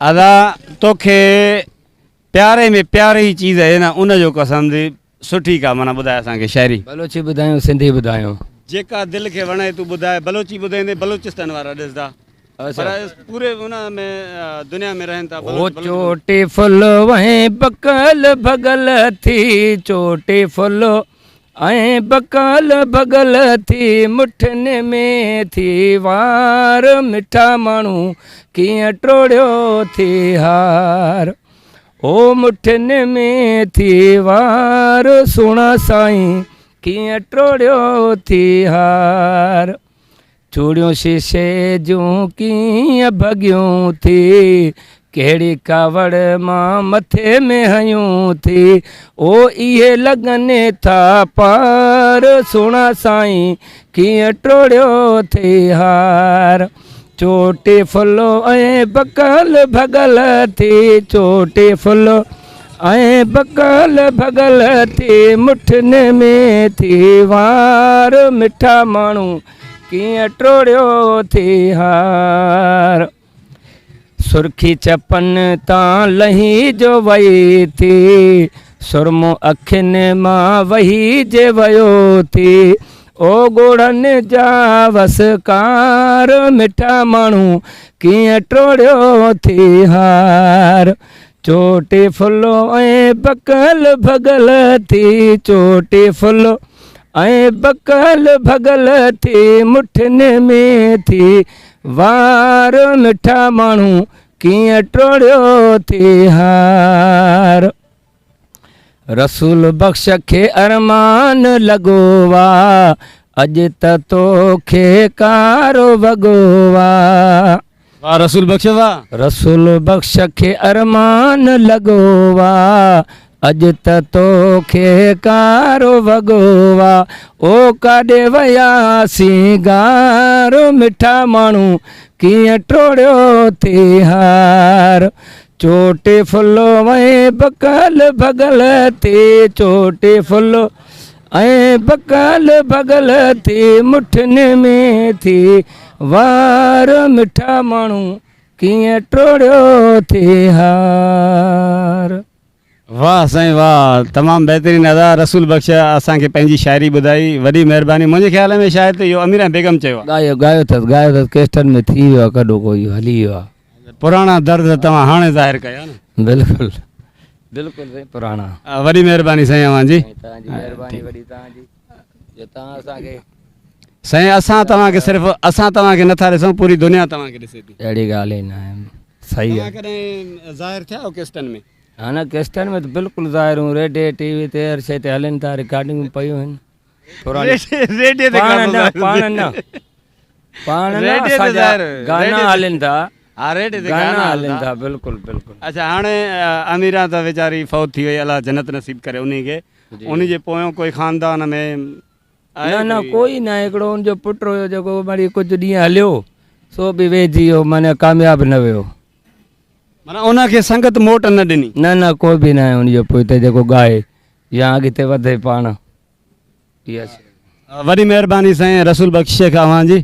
अदा तोखे प्यारे में प्यारी चीज़ है ना उन जो कसम दी सुठी का माना ॿुधाए असांखे शायरी बलोची ॿुधायूं सिंधी ॿुधायूं जेका दिल खे वणे तूं ॿुधाए बलोची ॿुधाईंदे बलोचिस्तान वारा ॾिसंदा पर पूरे उन में दुनिया में रहनि था ओ चोटी फुल वहीं बकल भगल थी चोटी फुल ऐं बकल भगल थी मुठनि में थी वार मिठा माण्हू कीअं टोड़ियो थी हार ओ मुठनि में थी वार सुहिणा साईं कीअं टोड़ियो थी हार चूड़ियूं शीशे जूं कीअं भॻियूं थी कहिड़ी कावड़ मां मथे में हयूं थी ओ इहे लॻनि था पार सुहिणा साईं कीअं टोड़ियो थी हार चोटी फुलो ऐं बकल भगल थी चोटी फुलो ऐं बकल भगल थी मुठनि में थी वार मिठा माण्हू कीअं टोड़ियो थी हार सुर्खी चपनि तां लही जो वई थी सुरमो अखियुनि मां वही जे वियो थी ओ गोड़नि जा वसकार मिठा माण्हू कीअं टोड़ियो थी हार चोटी फुलो ऐं बकल भगल थी चोटी फुलो ऐं बकल भगल थी मुठनि में थी वार मिठा माण्हू कीअं टोड़ियो थी हार रसूल बख़्श खे अरमान लॻो वा अॼु त तोखे कारो वॻो वा वाह रसूल बख़्श वाह रसूल बख़्श खे अरमान लॻो वा अॼु त तोखे कारो वॻो वा ओ काॾे वयासीं गारो मिठा माण्हू कीअं टोड़ियो थी हार चोटी फुलो ऐं बकल भगल थी चोटी फुलो ऐं बकल भगल थी मुठनि में थी वार मिठा माण्हू कीअं टोड़ियो थी हार वाह साईं वाह तमामु बहितरीन अदा रसूल बख़्श असांखे पंहिंजी शाइरी ॿुधाई वॾी महिरबानी मुंहिंजे ख़्याल में शायदि इहो अमीरा बेगम चयो गायो गायो अथसि केस्टनि में थी वियो आहे कॾो कोई हली वियो आहे पुराणा दर्द तव्हां हाणे ज़ाहिर कया न बिल्कुलु बिल्कुलु साईं पुराणा वॾी महिरबानी साईं अव्हांजी तव्हांजी महिरबानी वॾी तव्हांजी जो तव्हां असांखे साईं असां तव्हांखे सिर्फ़ु असां तव्हांखे नथा ॾिसूं पूरी दुनिया तव्हांखे ॾिसे थी अहिड़ी ॻाल्हि ई न आहे सही आहे कॾहिं ज़ाहिर थिया हो केस्टनि में हा न केस्टनि में त बिल्कुलु ज़ाहिर हूं रेडियो टीवी ते हर शइ ते हलनि था रिकॉर्डिंग पियूं आहिनि रेडियो ते पाण न पाण न असांजा गाना हलनि था गाना हलनि था बिल्कुलु बिल्कुलु अच्छा हाणे अमीरा त वीचारी फौत थी वई अलाह जन्नत नसीब करे उन खे उन जे पोयों कोई ख़ानदान में न कोई न हिकिड़ो उनजो पुटु हुयो जेको वरी कुझु ॾींहं हलियो सो बि वेहिजी वियो माना कामयाबु न वियो माना उनखे संगत मोट न ॾिनी न कोई बि न आहे उनजो पुटु जेको ॻाए या अॻिते वधे पाण इहा वॾी महिरबानी साईं रसूल बख़्श खां अव्हांजी